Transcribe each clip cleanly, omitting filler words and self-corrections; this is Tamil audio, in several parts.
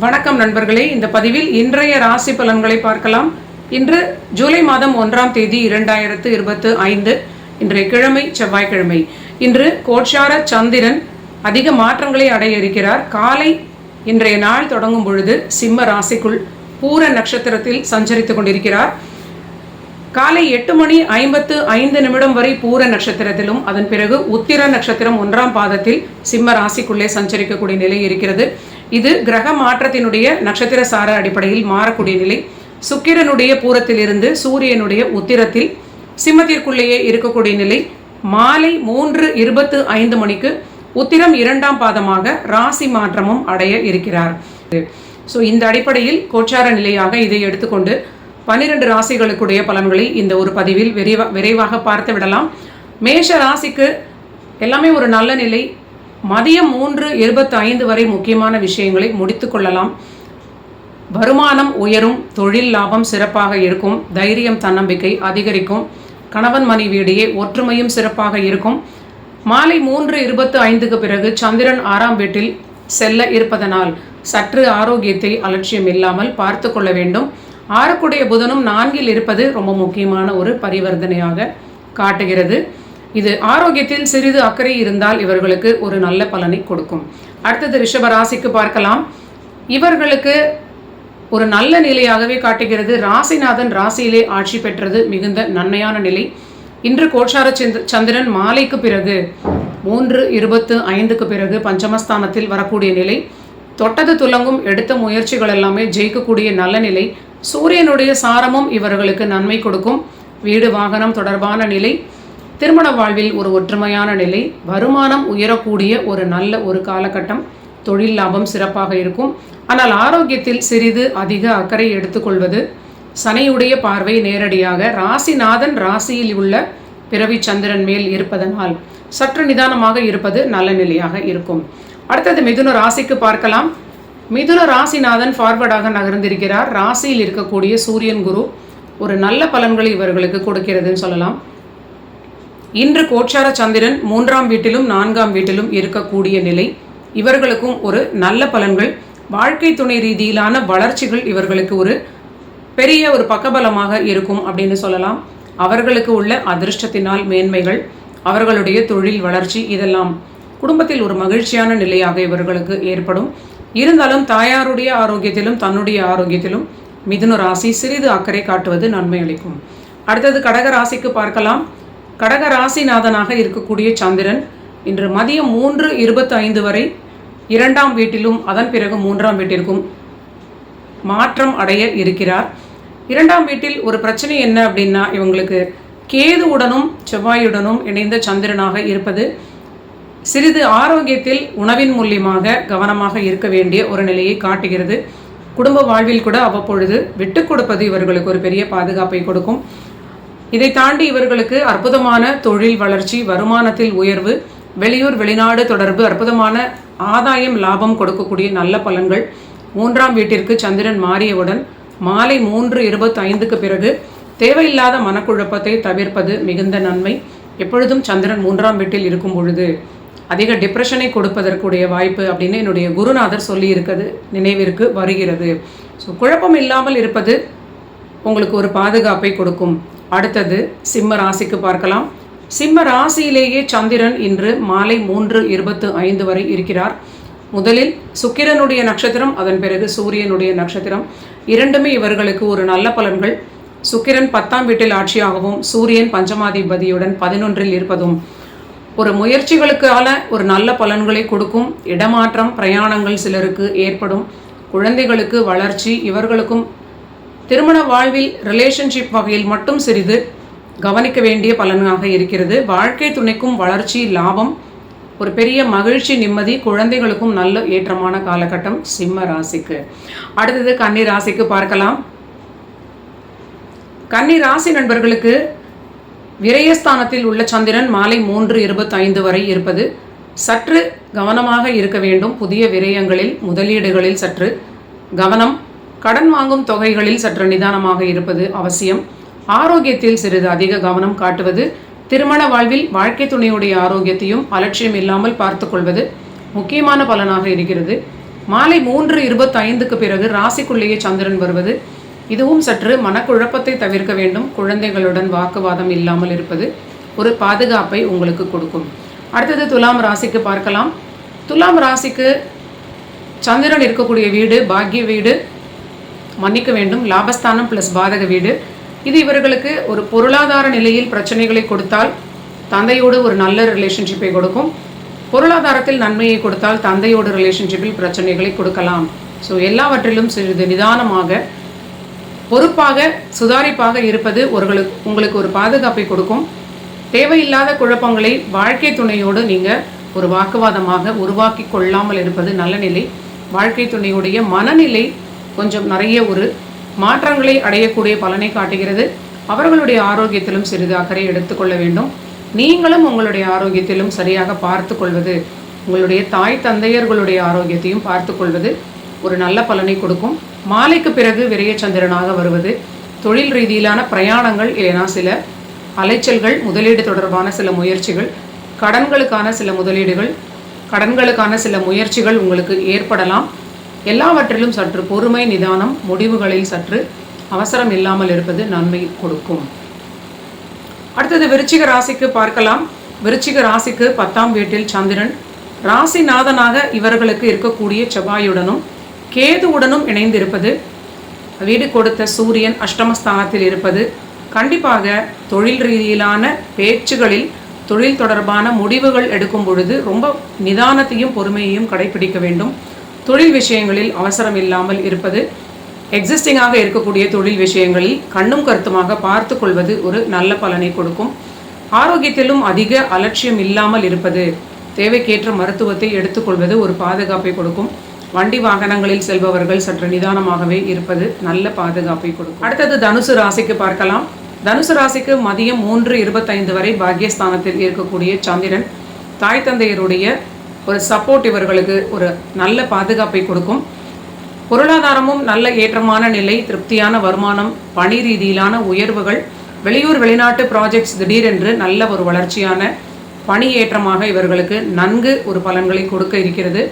வணக்கம் நண்பர்களே, இந்த பதிவில் இன்றைய ராசி பலன்களை பார்க்கலாம். இன்று ஜூலை மாதம் 1ஆம் தேதி 2025. இன்றைய கிழமை செவ்வாய்க்கிழமை. இன்று கோட்சார சந்திரன் அதிக மாற்றங்களை அடைய இருக்கிறார். காலை இன்றைய நாள் தொடங்கும் பொழுது சிம்ம ராசிக்குள் பூர நட்சத்திரத்தில் சஞ்சரித்துக் கொண்டிருக்கிறார். காலை 8:55 வரை பூர நட்சத்திரத்திலும் அதன் பிறகு உத்திர நட்சத்திரம் 1ஆம் பாதத்தில் சிம்ம ராசிக்குள்ளே சஞ்சரிக்கக்கூடிய நிலை இருக்கிறது. இது கிரக மாற்றத்தினுடைய நட்சத்திர சார அடிப்படையில் மாறக்கூடிய நிலை. சுக்கிரனுடைய பூரத்திலிருந்து சூரியனுடைய உத்திரத்தில் சிம்மத்திற்குள்ளேயே இருக்கக்கூடிய நிலை. மாலை 3:25 மணிக்கு உத்திரம் 2ஆம் பாதமாக ராசி மாற்றமும் அடைய இருக்கிறார். இந்த அடிப்படையில் கோச்சார நிலையாக இதை எடுத்துக்கொண்டு 12 ராசிகளுக்குடைய பலன்களை இந்த ஒரு பதிவில் விரைவாக பார்த்து விடலாம். மேஷ ராசிக்கு எல்லாமே ஒரு நல்ல நிலை. மதியம் 3:25 வரை முக்கியமான விஷயங்களை முடித்து கொள்ளலாம். வருமானம் உயரும், தொழில் லாபம் சிறப்பாக இருக்கும், தைரியம் தன்னம்பிக்கை அதிகரிக்கும், கணவன் மனைவியிடையே ஒற்றுமையும் சிறப்பாக இருக்கும். மாலை 3:25க்கு பிறகு சந்திரன் 6ஆம் வீட்டில் செல்ல இருப்பதனால் சற்று ஆரோக்கியத்தை அலட்சியம் இல்லாமல் பார்த்து கொள்ள வேண்டும். 6க்குடைய புதனும் 4இல் இருப்பது ரொம்ப முக்கியமான ஒரு பரிவர்த்தனையாக காட்டுகிறது. இது ஆரோக்கியத்தில் சிறிது அக்கறை இருந்தால் இவர்களுக்கு ஒரு நல்ல பலனை கொடுக்கும். அடுத்தது ரிஷப ராசிக்கு பார்க்கலாம். இவர்களுக்கு ஒரு நல்ல நிலையாகவே காட்டுகிறது. ராசிநாதன் ராசியிலே ஆட்சி பெற்றது மிகுந்த நன்மையான நிலை. இன்று கோட்சார சந்திரன் மாலைக்கு பிறகு 3:25க்கு பிறகு பஞ்சமஸ்தானத்தில் வரக்கூடிய நிலை. தொட்டது துலங்கும் எடுத்த முயற்சிகள் எல்லாமே ஜெயிக்கக்கூடிய நல்ல நிலை. சூரியனுடைய சாரமும் இவர்களுக்கு நன்மை கொடுக்கும். வீடு வாகனம் தொடர்பான நிலை, திருமண வாழ்வில் ஒரு ஒற்றுமையான நிலை, வருமானம் உயரக்கூடிய ஒரு நல்ல ஒரு காலகட்டம், தொழில் லாபம் சிறப்பாக இருக்கும். ஆனால் ஆரோக்கியத்தில் சிறிது அதிக அக்கறை எடுத்துக்கொள்வது. சனியுடைய பார்வை நேரடியாக ராசிநாதன் ராசியில் உள்ள பிறவி சந்திரன் மேல் இருப்பதனால் சற்று நிதானமாக இருப்பது நல்ல நிலையாக இருக்கும். அடுத்தது மிதுன ராசிக்கு பார்க்கலாம். மிதுன ராசிநாதன் ஃபார்வர்டாக நகர்ந்திருக்கிறார். ராசியில் இருக்கக்கூடிய சூரியன் குரு ஒரு நல்ல பலன்களை இவர்களுக்கு கொடுக்கிறதுன்னு சொல்லலாம். இன்று கோட்சார சந்திரன் 3ஆம் வீட்டிலும் 4ஆம் வீட்டிலும் இருக்கக்கூடிய நிலை. இவர்களுக்கும் ஒரு நல்ல பலன்கள், வாழ்க்கை துணை ரீதியிலான வளர்ச்சிகள் இவர்களுக்கு ஒரு பெரிய ஒரு பக்கபலமாக இருக்கும் அப்படின்னு சொல்லலாம். அவர்களுக்கு உள்ள அதிர்ஷ்டத்தினால் மேன்மைகள், அவர்களுடைய தொழில் வளர்ச்சி இதெல்லாம் குடும்பத்தில் ஒரு மகிழ்ச்சியான நிலையாக இவர்களுக்கு ஏற்படும். இருந்தாலும் தாயாருடைய ஆரோக்கியத்திலும் தன்னுடைய ஆரோக்கியத்திலும் மிதுன ராசி சிறிது அக்கறை காட்டுவது நன்மை அளிக்கும். அடுத்தது கடக ராசிக்கு பார்க்கலாம். கடக ராசிநாதனாக இருக்கக்கூடிய சந்திரன் இன்று மதியம் 3:25 வரை 2ஆம் வீட்டிலும் அதன் பிறகு 3ஆம் வீட்டிற்கும் மாற்றம் அடைய இருக்கிறார். 2ஆம் வீட்டில் ஒரு பிரச்சனை என்ன அப்படின்னா, இவங்களுக்கு கேதுவுடனும் செவ்வாயுடனும் இணைந்த சந்திரனாக இருப்பது சிறிது ஆரோக்கியத்தில் உணவின் மூலியமாக கவனமாக இருக்க வேண்டிய ஒரு நிலையை காட்டுகிறது. குடும்ப வாழ்வில் கூட அவ்வப்பொழுது விட்டு கொடுப்பது இவர்களுக்கு ஒரு பெரிய பாதுகாப்பை கொடுக்கும். இதை தாண்டி இவர்களுக்கு அற்புதமான தொழில் வளர்ச்சி, வருமானத்தில் உயர்வு, வெளியூர் வெளிநாடு தொடர்பு, அற்புதமான ஆதாயம் லாபம் கொடுக்கக்கூடிய நல்ல பலன்கள். 3ஆம் வீட்டிற்கு சந்திரன் மாறியவுடன் மாலை 3:25க்கு பிறகு தேவையில்லாத மனக்குழப்பத்தை தவிர்ப்பது மிகுந்த நன்மை. எப்பொழுதும் சந்திரன் 3ஆம் வீட்டில் இருக்கும் பொழுது அதிக டிப்ரெஷனை கொடுப்பதற்குடைய வாய்ப்பு அப்படின்னு என்னுடைய குருநாதர் சொல்லி இருக்கிறது நினைவிற்கு வருகிறது. குழப்பம் இல்லாமல் இருப்பது உங்களுக்கு ஒரு பாதுகாப்பை கொடுக்கும். அடுத்தது சிம்ம ராசிக்கு பார்க்கலாம். சிம்ம ராசியிலேயே சந்திரன் இன்று மாலை 3:25 வரை இருக்கிறார். முதலில் சுக்கிரனுடைய நட்சத்திரம், அதன் பிறகு சூரியனுடைய நட்சத்திரம். இரண்டுமே இவர்களுக்கு ஒரு நல்ல பலன்கள். சுக்கிரன் 10ஆம் வீட்டில் ஆட்சியாகவும் சூரியன் பஞ்சமாதிபதியுடன் 11இல் இருப்பதும் ஒரு முயற்சிகளுக்கான ஒரு நல்ல பலன்களை கொடுக்கும். இடமாற்றம், பிரயாணங்கள் சிலருக்கு ஏற்படும். குழந்தைகளுக்கு வளர்ச்சி, இவர்களுக்கும் திருமண வாழ்வில் ரிலேஷன்ஷிப் வகையில் மட்டும் சிறிது கவனிக்க வேண்டிய பலனாக இருக்கிறது. வாழ்க்கை துணைக்கும் வளர்ச்சி, லாபம், ஒரு பெரிய மகிழ்ச்சி, நிம்மதி, குழந்தைகளுக்கும் நல்ல ஏற்றமான காலகட்டம் சிம்ம ராசிக்கு. அடுத்தது கன்னி ராசிக்கு பார்க்கலாம். கன்னி ராசி நண்பர்களுக்கு விரயஸ்தானத்தில் உள்ள சந்திரன் மாலை 3:25 வரை இருப்பது சற்று கவனமாக இருக்க வேண்டும். புதிய விரயங்களில், முதலீடுகளில் சற்று கவனம், கடன் வாங்கும் தொகைகளில் சற்று நிதானமாக இருப்பது அவசியம். ஆரோக்கியத்தில் சிறிது அதிக கவனம் காட்டுவது, திருமண வாழ்வில் வாழ்க்கை துணையுடைய ஆரோக்கியத்தையும் அலட்சியம் இல்லாமல் பார்த்து கொள்வது முக்கியமான பலனாக இருக்கிறது. மாலை 3:25க்கு பிறகு ராசிக்குள்ளேயே சந்திரன் வருவது, இதுவும் சற்று மனக்குழப்பத்தை தவிர்க்க வேண்டும். குழந்தைகளுடன் வாக்குவாதம் இல்லாமல் இருப்பது ஒரு பாதுகாப்பை உங்களுக்கு கொடுக்கும். அடுத்தது துலாம் ராசிக்கு பார்க்கலாம். துலாம் ராசிக்கு சந்திரன் இருக்கக்கூடிய வீடு பாக்கிய வீடு, மன்னிக்க வேண்டும், லாபஸ்தானம் ப்ளஸ் பாதக வீடு. இது இவர்களுக்கு ஒரு பொருளாதார நிலையில் பிரச்சனைகளை கொடுத்தால் தந்தையோடு ஒரு நல்ல ரிலேஷன்ஷிப்பை கொடுக்கும். பொருளாதாரத்தில் நன்மையை கொடுத்தால் தந்தையோடு ரிலேஷன்ஷிப்பில் பிரச்சனைகளை கொடுக்கலாம். ஸோ எல்லாவற்றிலும் சிறிது நிதானமாக பொறுப்பாக சுதாரிப்பாக இருப்பது உங்களுக்கு ஒரு பாதுகாப்பை கொடுக்கும். தேவையில்லாத குழப்பங்களை வாழ்க்கை துணையோடு நீங்கள் ஒரு வாக்குவாதமாக உருவாக்கி கொள்ளாமல் இருப்பது நல்ல நிலை. வாழ்க்கை துணையுடைய மனநிலை கொஞ்சம் நிறைய ஒரு மாற்றங்களை அடையக்கூடிய பலனை காட்டுகிறது. அவர்களுடைய ஆரோக்கியத்திலும் சிறிது அக்கறை எடுத்துக்கொள்ள வேண்டும். நீங்களும் உங்களுடைய ஆரோக்கியத்திலும் சரியாக பார்த்து கொள்வது, உங்களுடைய தாய் தந்தையர்களுடைய ஆரோக்கியத்தையும் பார்த்து கொள்வது ஒரு நல்ல பலனை கொடுக்கும். மாலைக்கு பிறகு விரைய சந்திரனாக வருவது தொழில் ரீதியிலான பிரயாணங்கள், இல்லைனா சில அலைச்சல்கள், முதலீடு தொடர்பான சில முயற்சிகள், கடன்களுக்கான சில முதலீடுகள், கடன்களுக்கான சில முயற்சிகள் உங்களுக்கு ஏற்படலாம். எல்லாவற்றிலும் சற்று பொறுமை, நிதானம், முடிவுகளில் சற்று அவசரம் இல்லாமல் இருப்பது நன்மை கொடுக்கும். அடுத்தது விருச்சிக ராசிக்கு பார்க்கலாம். விருச்சிக ராசிக்கு 10ஆம் வீட்டில் சந்திரன் ராசிநாதனாக இவர்களுக்கு இருக்கக்கூடிய செவ்வாயுடனும் கேதுவுடனும் இணைந்திருப்பது, வீடு கொடுத்த சூரியன் அஷ்டமஸ்தானத்தில் இருப்பது கண்டிப்பாக தொழில் ரீதியிலான பேச்சுகளில், தொழில் தொடர்பான முடிவுகள் எடுக்கும் பொழுது ரொம்ப நிதானத்தையும் பொறுமையையும் கடைபிடிக்க வேண்டும். தொழில் விஷயங்களில் அவசரம் இல்லாமல் இருப்பது, எக்ஸிஸ்டிங்காக இருக்கக்கூடிய தொழில் விஷயங்களில் கண்ணும் கருத்துமாக பார்த்து கொள்வது ஒரு நல்ல பலனை கொடுக்கும். ஆரோக்கியத்திலும் அதிக அலட்சியம் இல்லாமல் இருப்பது, தேவைக்கேற்ற மருத்துவத்தை எடுத்துக்கொள்வது ஒரு பாதுகாப்பை கொடுக்கும். வண்டி வாகனங்களில் செல்பவர்கள் சற்று நிதானமாகவே இருப்பது நல்ல பாதுகாப்பை கொடுக்கும். அடுத்தது தனுசு ராசிக்கு பார்க்கலாம். தனுசு ராசிக்கு மதியம் 3:25 வரை பாக்கியஸ்தானத்தில் இருக்கக்கூடிய சந்திரன் தாய் தந்தையருடைய ஒரு சப்போர்ட் இவர்களுக்கு ஒரு நல்ல பாதுகாப்பை கொடுக்கும். பொருளாதாரமும் நல்ல ஏற்றமான நிலை, திருப்தியான வருமானம், பணி ரீதியிலான உயர்வுகள், வெளியூர் வெளிநாட்டு ப்ராஜெக்ட்ஸ் திடீரென்று நல்ல ஒரு வளர்ச்சியான பணி ஏற்றமாக இவர்களுக்கு நன்கு ஒரு பலன்களை கொடுக்க இருக்கிறது.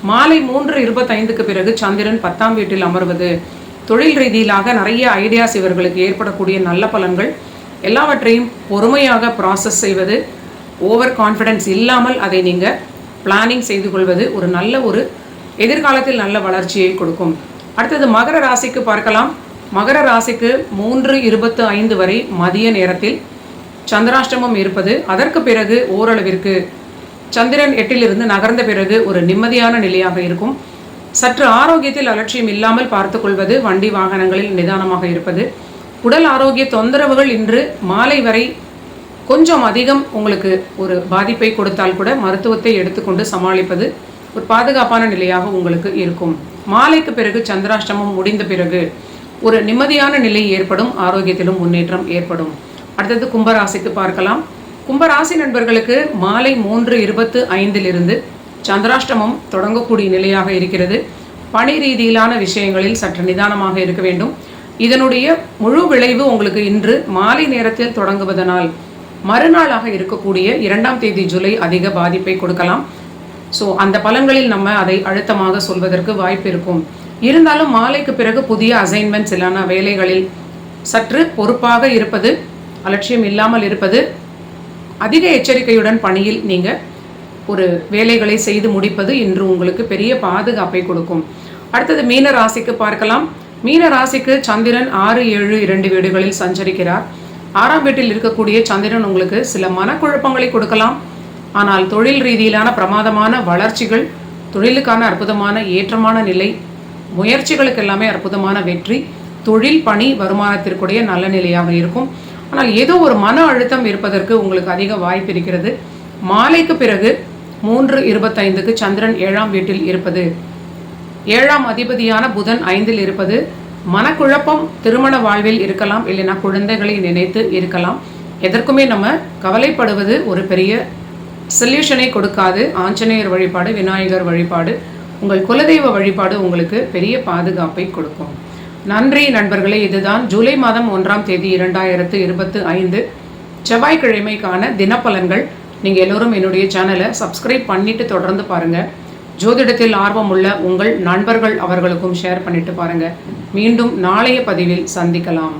மாலை 3:25க்கு பிறகு சந்திரன் 10ஆம் வீட்டில் அமர்வது தொழில் ரீதியிலாக நிறைய ஐடியாஸ் இவர்களுக்கு ஏற்படக்கூடிய நல்ல பலன்கள், எல்லாவற்றையும் பொறுமையாக ப்ராசஸ் செய்வது, ஓவர் கான்ஃபிடென்ஸ் இல்லாமல் அதை நீங்கள் பிளானிங் செய்து கொள்வது ஒரு நல்ல ஒரு எதிர்காலத்தில் நல்ல வளர்ச்சியை கொடுக்கும். அடுத்தது மகர ராசிக்கு பார்க்கலாம். மகர ராசிக்கு 3:25 வரை மதிய நேரத்தில் சந்திராஷ்டமம் இருப்பது, அதற்கு பிறகு ஓரளவிற்கு சந்திரன் 8லிருந்து நகர்ந்த பிறகு ஒரு நிம்மதியான நிலையாக இருக்கும். சற்று ஆரோக்கியத்தில் அலட்சியம் இல்லாமல் பார்த்து கொள்வது, வண்டி வாகனங்களில் நிதானமாக இருப்பது, உடல் ஆரோக்கிய தொந்தரவுகள் இன்று மாலை வரை கொஞ்சம் அதிகம் உங்களுக்கு ஒரு பாதிப்பை கொடுத்தால் கூட மருத்துவத்தை எடுத்துக்கொண்டு சமாளிப்பது ஒரு பாதுகாப்பான நிலையாக உங்களுக்கு இருக்கும். மாலைக்கு பிறகு சந்திராஷ்டமம் முடிந்த பிறகு ஒரு நிம்மதியான நிலை ஏற்படும், ஆரோக்கியத்திலும் முன்னேற்றம் ஏற்படும். அடுத்தது கும்பராசிக்கு பார்க்கலாம். கும்பராசி நண்பர்களுக்கு மாலை 3:25 சந்திராஷ்டமம் தொடங்கக்கூடிய நிலையாக இருக்கிறது. பணி ரீதியிலான விஷயங்களில் சற்று நிதானமாக இருக்க வேண்டும். இதனுடைய முழு விளைவு உங்களுக்கு இன்று மாலை நேரத்தில் தொடங்குவதனால் மறுநாளாக இருக்கக்கூடிய 2ஆம் தேதி ஜூலை அதிக பாதிப்பை கொடுக்கலாம். ஸோ அந்த பலன்களில் நம்ம அதை அழுத்தமாக சொல்வதற்கு வாய்ப்பு இருக்கும். இருந்தாலும் மாலைக்கு பிறகு புதிய அசைன்மெண்ட்ஸ் இல்லான வேலைகளில் சற்று பொறுப்பாக இருப்பது, அலட்சியம் இல்லாமல் இருப்பது, அதிக எச்சரிக்கையுடன் பணியில் நீங்கள் ஒரு வேலைகளை செய்து முடிப்பது இன்று உங்களுக்கு பெரிய பாதுகாப்பை கொடுக்கும். அடுத்தது மீன ராசிக்கு பார்க்கலாம். மீன ராசிக்கு சந்திரன் 6, 7, 2 வீடுகளில் சஞ்சரிக்கிறார். 6ஆம் வீட்டில் இருக்கக்கூடிய சந்திரன் உங்களுக்கு சில மனக்குழப்பங்களை கொடுக்கலாம். ஆனால் தொழில் ரீதியிலான பிரமாதமான வளர்ச்சிகள், தொழிலுக்கான அற்புதமான ஏற்றமான நிலை, முயற்சிகளுக்கு எல்லாமே அற்புதமான வெற்றி, தொழில் பணி வருமானத்திற்குடைய நல்ல நிலையாக இருக்கும். ஆனால் ஏதோ ஒரு மன அழுத்தம் இருப்பதற்கு உங்களுக்கு அதிக வாய்ப்பு இருக்கிறது. மாலைக்கு பிறகு 3:25க்கு சந்திரன் 7ஆம் வீட்டில் இருப்பது, 7ஆம் அதிபதியான புதன் 5ல் இருப்பது, மனக்குழப்பம் திருமண வாழ்வில் இருக்கலாம், இல்லைனா குழந்தைகளை நினைத்து இருக்கலாம். எதற்குமே நம்ம கவலைப்படுவது ஒரு பெரிய சொல்யூஷனை கொடுக்காது. ஆஞ்சநேயர் வழிபாடு, விநாயகர் வழிபாடு, உங்கள் குலதெய்வ வழிபாடு உங்களுக்கு பெரிய பாதுகாப்பை கொடுக்கும். நன்றி நண்பர்களே. இதுதான் ஜூலை மாதம் 1ஆம் தேதி 2025 செவ்வாய்க்கிழமைக்கான தினப்பலன்கள். நீங்கள் எல்லோரும் என்னுடைய சேனலை சப்ஸ்கிரைப் பண்ணிவிட்டு தொடர்ந்து பாருங்கள். ஜோதிடத்தில் ஆர்வமுள்ள உங்கள் நண்பர்கள் அவர்களுக்கும் ஷேர் பண்ணிட்டு பாருங்கள். மீண்டும் நாளைய பதிவில் சந்திக்கலாம்.